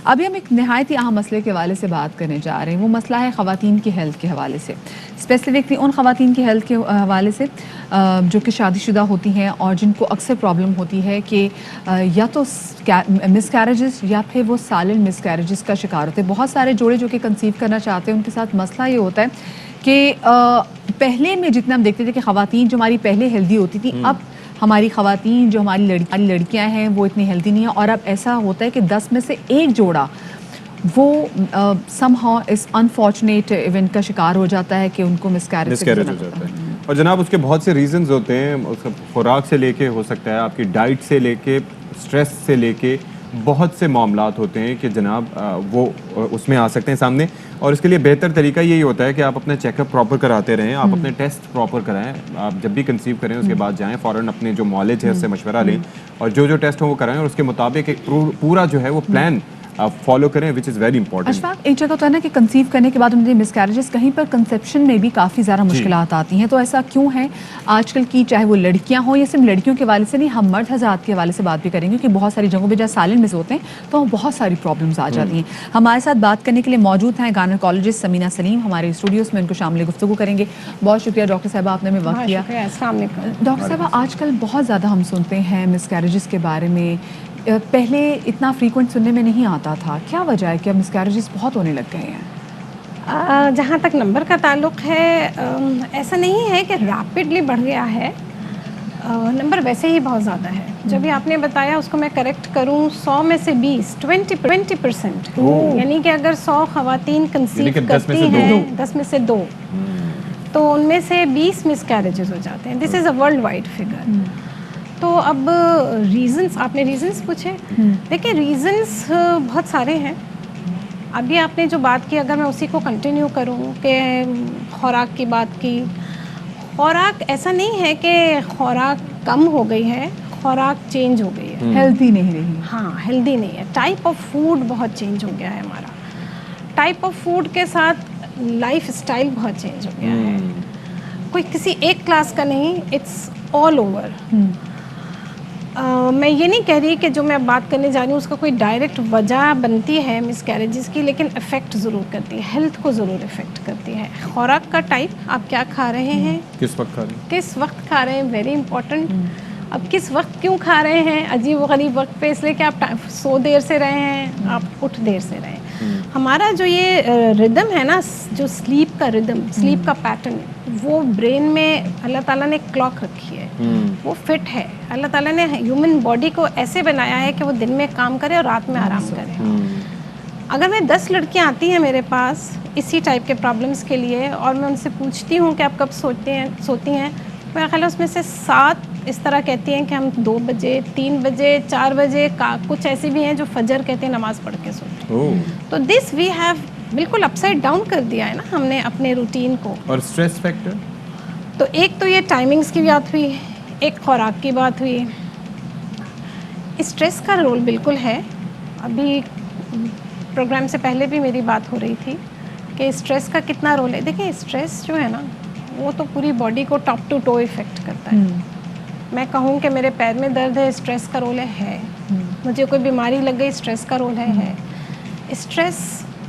ابھی ہم ایک نہایت ہی اہم مسئلے کے حوالے سے بات کرنے جا رہے ہیں. وہ مسئلہ ہے خواتین کی ہیلتھ کے حوالے سے, اسپیسیفکلی ان خواتین کی ہیلتھ کے حوالے سے جو کہ شادی شدہ ہوتی ہیں اور جن کو اکثر پرابلم ہوتی ہے کہ یا تو مس کیریجز یا پھر وہ سائلنٹ مس کیریجز کا شکار ہوتے ہیں. بہت سارے جوڑے جو کہ کنسیو کرنا چاہتے ہیں ان کے ساتھ مسئلہ یہ ہوتا ہے کہ پہلے میں جتنا ہم دیکھتے تھے کہ خواتین جو ہماری پہلے ہیلدی ہوتی تھی, اب ہماری خواتین جو ہماری لڑکیاں ہیں وہ اتنی ہیلدی نہیں ہیں. اور اب ایسا ہوتا ہے کہ 10 میں سے ایک جوڑا وہ سم ہاؤ اس انفارچونیٹ ایونٹ کا شکار ہو جاتا ہے کہ ان کو مس کیریج ہو جاتا ہے. اور جناب اس کے بہت سے ریزنز ہوتے ہیں, خوراک سے لے کے ہو سکتا ہے, آپ کی ڈائٹ سے لے کے, اسٹریس سے لے کے بہت سے معاملات ہوتے ہیں کہ جناب وہ اس میں آ سکتے ہیں سامنے. اور اس کے لیے بہتر طریقہ یہی ہوتا ہے کہ آپ اپنا چیک اپ پراپر کراتے رہیں, آپ اپنے ٹیسٹ پراپر کرائیں. آپ جب بھی کنسیو کریں اس کے بعد جائیں, فوراً اپنے جو معالج ہے اس سے مشورہ لیں اور جو ٹیسٹ ہوں وہ کرائیں اور اس کے مطابق ایک پورا جو ہے وہ پلان آپ فالو کریں, وچ از ویری امپورٹنٹ. اشفاق, ایک جگہ تو ہے نا کہ کنسیو کرنے کے بعد مس کیریجز, کہیں پر کنسیپشن میں بھی کافی زیادہ مشکلات آتی ہیں. تو ایسا کیوں ہے آج کل کی, چاہے وہ لڑکیاں ہوں یا صرف لڑکیوں کے حوالے سے نہیں, ہم مرد حضرات کے حوالے سے بات بھی کریں گے کہ بہت ساری جگہوں پہ جہاں سائلنٹ مس ہوتے ہیں تو بہت ساری پرابلمس آ جاتی ہیں. ہمارے ساتھ بات کرنے کے لیے موجود ہیں گائنیکالوجسٹ سمینہ سلیم ہمارے اسٹوڈیوز میں, ان کو شامل گفتگو کریں گے. بہت شکریہ ڈاکٹر صاحبہ آپ نے ہمیں وقت دیا. السلام علیکم ڈاکٹر صاحبہ, آج کل بہت زیادہ ہم سنتے ہیں مس کیریجز کے بارے میں, پہلے اتنا فریکوینٹ سننے میں نہیں آتا تھا. کیا وجہ ہے کہ اب مس کیریجز بہت ہونے لگ گئے ہیں؟ جہاں تک نمبر کا تعلق ہے, ایسا نہیں ہے کہ ریپڈلی بڑھ گیا ہے, نمبر ویسے ہی بہت زیادہ ہے. جب آپ نے بتایا اس کو میں کریکٹ کروں, 100 میں سے 20% یعنی کہ اگر 100 خواتین کنسیو کرتی ہیں 10 میں سے 2 تو ان میں سے 20 مس کیریجز ہو جاتے ہیں. دس از اے ورلڈ وائڈ فگر. تو اب ریزنس, آپ نے ریزنس پوچھے, دیکھیں ریزنس بہت سارے ہیں. ابھی آپ نے جو بات کی, اگر میں اسی کو کنٹینیو کروں کہ خوراک کی بات کی, خوراک ایسا نہیں ہے کہ خوراک کم ہو گئی ہے, خوراک چینج ہو گئی ہے, ہیلدی نہیں رہی. ہاں ہیلدی نہیں ہے. ٹائپ آف فوڈ بہت چینج ہو گیا ہے ہمارا. ٹائپ آف فوڈ کے ساتھ لائف اسٹائل بہت چینج ہو گیا ہے. کوئی کسی ایک کلاس کا نہیں, اٹس آل اوور. میں یہ نہیں کہہ رہی کہ جو میں بات کرنے جا رہی ہوں اس کا کوئی ڈائریکٹ وجہ بنتی ہے مس کیریجز کی, لیکن افیکٹ ضرور کرتی ہے, ہیلتھ کو ضرور افیکٹ کرتی ہے. خوراک کا ٹائپ, آپ کیا کھا رہے ہیں, کس وقت کھا رہے ہیں, کس وقت کھا رہے ہیں, ویری امپورٹنٹ. اب کس وقت کیوں کھا رہے ہیں, عجیب و غریب وقت پہ, اس لیے کہ آپ سو دیر سے رہے ہیں, آپ اٹھ دیر سے رہے ہیں. ہمارا جو یہ ردم ہے نا, جو سلیپ کا ردم, سلیپ کا پیٹرن, وہ برین میں اللہ تعالیٰ نے ایک کلاک رکھی ہے, وہ فٹ ہے. اللہ تعالیٰ نے ہیومن باڈی کو ایسے بنایا ہے کہ وہ دن میں کام کرے اور رات میں آرام کرے. اگر میں 10 لڑکیاں آتی ہیں میرے پاس اسی ٹائپ کے پرابلمس کے لیے, اور میں ان سے پوچھتی ہوں کہ آپ کب سوتی ہیں, میرا خیال ہے اس میں سے 7 اس طرح کہتی ہیں کہ ہم 2 بجے, 3 بجے, 4 بجے, کچھ ایسی بھی ہیں جو فجر کہتے ہیں نماز پڑھ کے سوتے ہیں. تو دس وی ہیو بالکل اپ سائڈ ڈاؤن کر دیا ہے نا ہم نے اپنے روٹین کو. اور اسٹریس فیکٹر, تو ایک تو یہ ٹائمنگز کی بات ہوئی, ایک خوراک کی بات ہوئی. اسٹریس کا رول بالکل ہے. ابھی پروگرام سے پہلے بھی میری بات ہو رہی تھی کہ اسٹریس کا کتنا رول ہے. دیکھیں اسٹریس جو ہے نا وہ تو پوری باڈی کو ٹاپ ٹو ٹو افیکٹ کرتا ہے. میں کہوں کہ میرے پیر میں درد ہے, اسٹریس کا رول ہے. مجھے کوئی بیماری لگ گئی, اسٹریس کا رول ہے. اسٹریس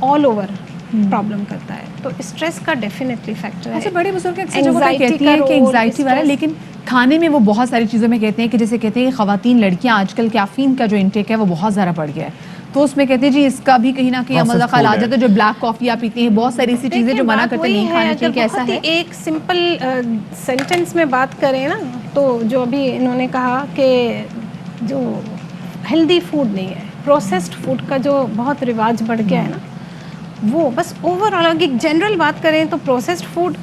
آل اوور پرابلم کرتا ہے, تو اسٹریس کا ڈیفینیٹلی فیکٹر ہے. اچھا, بڑے بزرگ اکثر جگہوں پہ کہتی ہیں کہ انگزائٹی والا, لیکن کھانے میں وہ بہت ساری چیزوں میں کہتے ہیں کہ جیسے کہتے ہیں کہ خواتین لڑکیاں آج کل کیفین کا جو انٹیک ہے وہ بہت زیادہ بڑھ گیا ہے, تو اس میں کہتے ہیں جی اس کا بھی کہیں نہ کہیں عمل دخل آ جاتا ہے. جو بلیک کافی آپ پیتے ہیں, بہت ساری ایسی چیزیں جو منع کرتے ہیں نہیں کھانے چاہیے, ایسا ہے. ایک سمپل سینٹینس میں بات کریں نا, تو جو ابھی انہوں نے کہا کہ جو ہیلدی فوڈ نہیں ہے, پروسیسڈ فوڈ کا جو بہت رواج بڑھ گیا ہے نا, وہ بس اوور آل ایک جنرل بات کریں تو پروسیسڈ فوڈ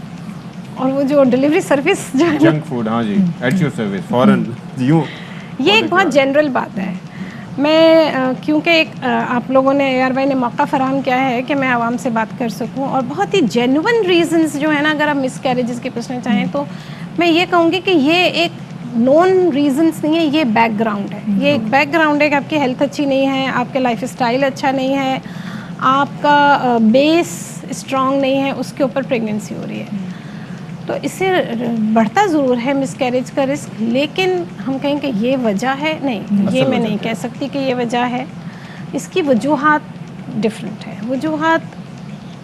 اور وہ جو ڈیلیوری سروس جو ہے جنک فوڈ, ہاں جی, ایٹ یور سروس, فوراً یوں, یہ ایک بہت جنرل بات ہے. میں کیونکہ آپ لوگوں نے, اے آر وائی نے موقع فراہم کیا ہے کہ میں عوام سے بات کر سکوں, اور بہت ہی جینوئن ریزنز جو ہے نا, اگر آپ مس کیریجز کے پوچھنا چاہیں تو میں یہ کہوں گی کہ یہ ایک نون ریزنس نہیں ہے, یہ بیک گراؤنڈ ہے. یہ ایک بیک گراؤنڈ ہے کہ آپ کی ہیلتھ اچھی نہیں ہے, آپ کے لائف اسٹائل اچھا نہیں ہے, آپ کا بیس اسٹرانگ نہیں ہے, اس کے اوپر پریگننسی ہو رہی ہے. تو اس سے بڑھتا ضرور ہے مس کیریج کا رسک, لیکن ہم کہیں کہ یہ وجہ ہے نہیں, یہ میں نہیں کہہ سکتی کہ یہ وجہ ہے. اس کی وجوہات डिफरेंट है। वजूहात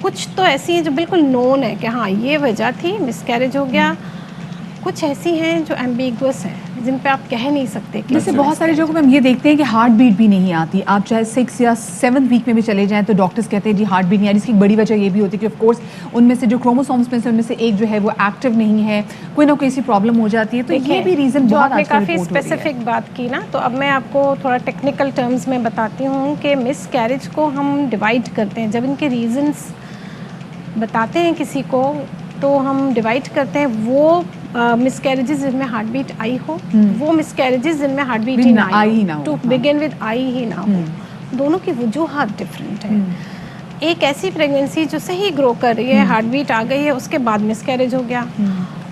कुछ तो ऐसी हैं जो बिल्कुल नोन है कि हाँ ये वजह थी, मिसकैरेज हो गया। कुछ ऐसी हैं जो एम्बिगुअस हैं, जिन पे आप कह नहीं सकते कि जैसे बहुत सारी जगहों पे हम ये देखते हैं कि हार्ट बीट भी नहीं आती, आप चाहे 6 या 7 वीक में भी चले जाएं तो डॉक्टर्स कहते हैं जी हार्ट बीट नहीं आ रही। इसकी एक बड़ी वजह ये भी होती है कि ऑफ कोर्स उनमें से जो क्रोमोसोम्स में से उनमें से एक जो है वो एक्टिव नहीं है, कोई ना कोई ऐसी प्रॉब्लम हो जाती है। तो ये भी रीज़न जो बहुत आपने आजकल काफ़ी रिपोर्ट हो रही है। स्पेसिफिक बात की ना, तो अब मैं आपको थोड़ा टेक्निकल टर्म्स में बताती हूँ कि मिसकैरेज को हम डिवाइड करते हैं। जब इनके रीजंस बताते हैं किसी को तो हम डिवाइड करते हैं वो मिसकैरेजेस जिनमें हार्ट बीट आई हो, वो मिसकैरेजेस जिनमें हार्ट बीट ही ना आई हो, टू बिगिन विद आई ही ना हो। दोनों की वजूहात डिफरेंट है। एक ऐसी प्रेगनेंसी जो सही ग्रो कर रही है, हार्ट बीट आ गई है, उसके बाद मिसकैरेज हो गया,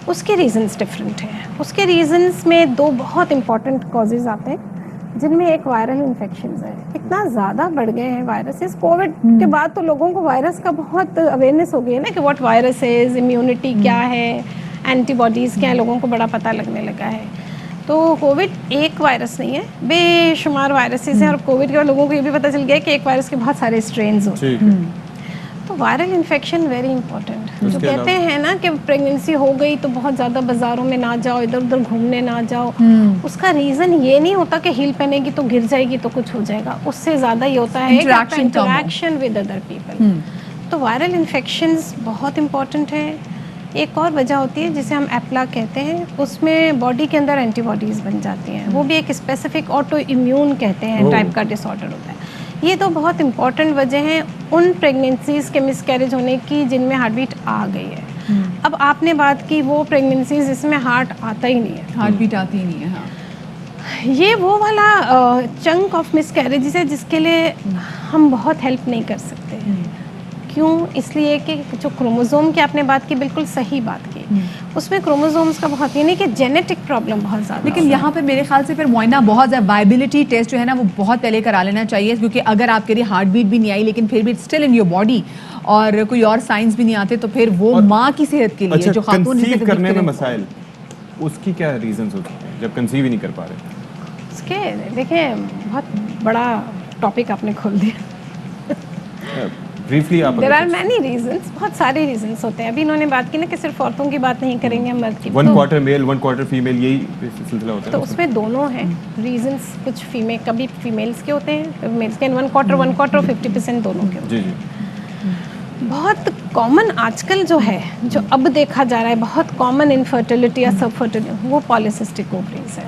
उसके रीजंस डिफरेंट हैं। उसके रीजंस में 2 बहुत इंपॉर्टेंट कॉजेज आते हैं, जिनमें एक वायरल इन्फेक्शंस है। इतना ज़्यादा बढ़ गए हैं वायरसेस, कोविड के बाद तो लोगों को वायरस का बहुत अवेयरनेस हो गई है ना कि व्हाट वायरस इज, इम्यूनिटी क्या है, एंटीबॉडीज़ क्या है, लोगों को बड़ा पता लगने लगा है। तो कोविड एक वायरस नहीं है, बेशुमार वायरसेस हैं, और कोविड के बाद लोगों को ये भी पता चल गया कि एक वायरस के बहुत सारे स्ट्रेन्स होते हैं। तो वायरल इन्फेक्शन वेरी इंपॉर्टेंट। जो कहते हैं ना कि प्रेगनेंसी हो गई तो बहुत ज़्यादा बाज़ारों में ना जाओ, इधर उधर घूमने ना जाओ, उसका रीज़न ये नहीं होता कि हील पहनेगी तो गिर जाएगी तो कुछ हो जाएगा। उससे ज़्यादा ये होता है इंटरेक्शन विद अदर पीपल। तो वायरल इन्फेक्शंस बहुत इंपॉर्टेंट है। एक और वजह होती है जिसे हम एप्ला कहते हैं, उसमें बॉडी के अंदर एंटीबॉडीज़ बन जाती हैं। वो भी एक स्पेसिफिक ऑटो इम्यून कहते हैं टाइप का डिसऑर्डर होता है। ये तो बहुत इंपॉर्टेंट वजह हैं उन प्रेगनेंसीज़ के मिसकैरेज होने की जिनमें हार्ट बीट आ गई है। अब आपने बात की वो प्रेगनेंसीज़ जिसमें हार्ट आता ही नहीं है, हार्ट बीट आती ही नहीं है। हाँ, ये वो वाला चंक ऑफ मिसकैरेजेस है जिसके लिए हम बहुत हेल्प नहीं कर सकते। क्यों? इसलिए कि जो क्रोमोसोम की आपने बात की, बिल्कुल सही बात की, उसमें क्रोमोसोम्स का बहुत, यानी कि जेनेटिक प्रॉब्लम बहुत ज़्यादा। लेकिन यहाँ पे मेरे ख्याल से फिर मुआयना बहुत ज़्यादा, वायबिलिटी टेस्ट जो है ना वो बहुत पहले करा लेना चाहिए, क्योंकि अगर आपके लिए हार्ट बीट भी नहीं आई लेकिन फिर भी स्टिल इन योर बॉडी और कोई और साइंस भी नहीं आते, तो फिर वो माँ की सेहत के लिए अच्छा, जो खातून कंसीव करने में मसाइल, उसकी क्या रीजंस होते हैं जब कंसीव ही नहीं कर पा रहे? उसके देखिए बहुत बड़ा टॉपिक आपने खोल दिया। ब्रीफली आप देयर आर मैनी रीजंस, बहुत सारे रीजंस होते हैं। अभी इन्होंने बात की ना कि सिर्फ औरतों की बात नहीं करेंगे, हम मर्द की। 1/4 मेल 1/4 फीमेल, यही सिलसिला होता है। तो उसमें दोनों हैं रीजंस, कुछ फीमेल, कभी फीमेल्स के होते हैं, मेल्स के 1/4 और 50% दोनों के होते हैं। जी। बहुत कॉमन आजकल जो है, जो अब देखा जा रहा है, बहुत कॉमन इनफर्टिलिटी या सब फर्टिलिटी, वो पॉलिसिस्टिक ओवरीज है।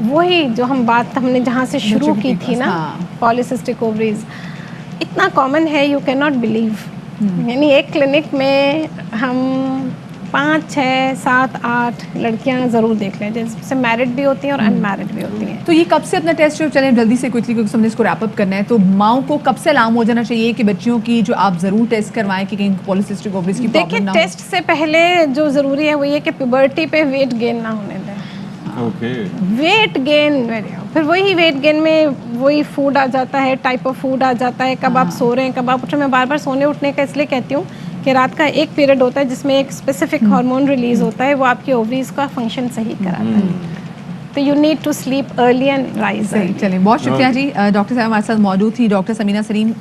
वही जो हम बात हमने जहाँ से शुरू की थी ना, पॉलिसिस्टिक ओवरीज इतना कॉमन है, यू कैन नॉट बिलीव। यानी एक क्लिनिक में हम 5, 6, 7, 8 लड़कियां ज़रूर देख लें, जिससे मैरिड भी होती हैं और अनमैरिड भी होती हैं। तो ये कब से अपना टेस्ट जो चलें जल्दी से क्विकली, क्योंकि हमने इसको रैप अप करना है, तो माओ को कब से अलार्म हो जाना चाहिए कि बच्चियों की जो आप ज़रूर टेस्ट करवाएं कि कहीं पॉलिसिस्टिक ओवरीज की प्रॉब्लम ना हो? देखिए, टेस्ट से पहले जो ज़रूरी है वो ये कि प्यूबर्टी पे वेट गेन ना होने दें। वेट गेन, फिर वही वेट गेन में वही फूड आ जाता है, टाइप ऑफ फूड आ जाता है, कब आप सो रहे हैं, कब आप उठ रहे हैं। मैं बार बार सोने उठने का इसलिए कहती हूँ कि रात का एक पीरियड होता है जिसमें एक स्पेसिफिक हार्मोन रिलीज होता है, वो आपके ओवरीज का फंक्शन सही कराता है। तो you need to sleep early and rise. चलिए, बहुत शुक्रिया जी। डॉक्टर साहब हमारे साथ मौजूद थी, डॉक्टर समीना सलीम।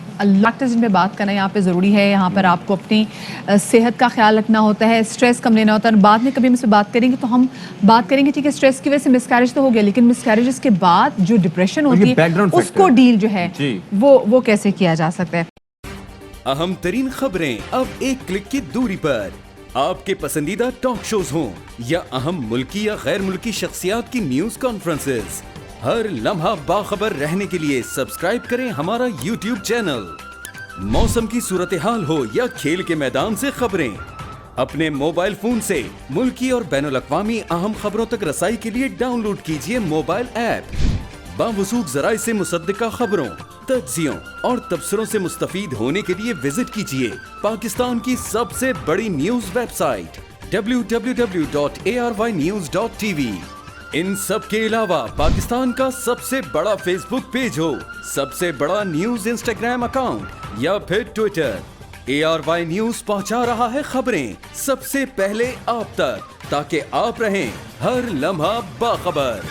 डॉक्टर जिन पे बात करना यहाँ पे ज़रूरी है, यहाँ पर आपको अपनी सेहत का ख्याल रखना होता है, स्ट्रेस कम लेना होता है। बाद में कभी हम इस पर बात करेंगे तो हम बात करेंगे, ठीक है, स्ट्रेस की वजह से मिसकैरेज तो हो गया, लेकिन मिसकैरेजेस के बाद जो डिप्रेशन होती है उसको डील जो है वो कैसे किया जा सकता है। अहम तरीन खबरें अब एक क्लिक की दूरी पर, आपके पसंदीदा टॉक शोज हों या अहम मुल्की या गैर मुल्की शख्सियात की न्यूज कॉन्फ्रेंसेस, हर लम्हा बाखबर रहने के लिए सब्सक्राइब करें हमारा YouTube चैनल। मौसम की सूरत हाल हो या खेल के मैदान से खबरें, अपने मोबाइल फोन से मुल्की और बैनुल-अक़वामी अहम खबरों तक रसाई के लिए डाउनलोड कीजिए मोबाइल ऐप। बावसूख ज़राए से मुसद्दिका खबरों, तज्ज़ियों और तबसरों से मुस्तफीद होने के लिए विजिट कीजिए पाकिस्तान की सबसे बड़ी न्यूज वेबसाइट www.arvynews.tv। इन सब के अलावा पाकिस्तान का सबसे बड़ा फेसबुक पेज हो, सबसे बड़ा न्यूज इंस्टाग्राम अकाउंट या फिर ट्विटर, ARY न्यूज पहुंचा रहा है खबरें सबसे पहले आप तक, ताकि आप रहें हर लम्हा बाखबर।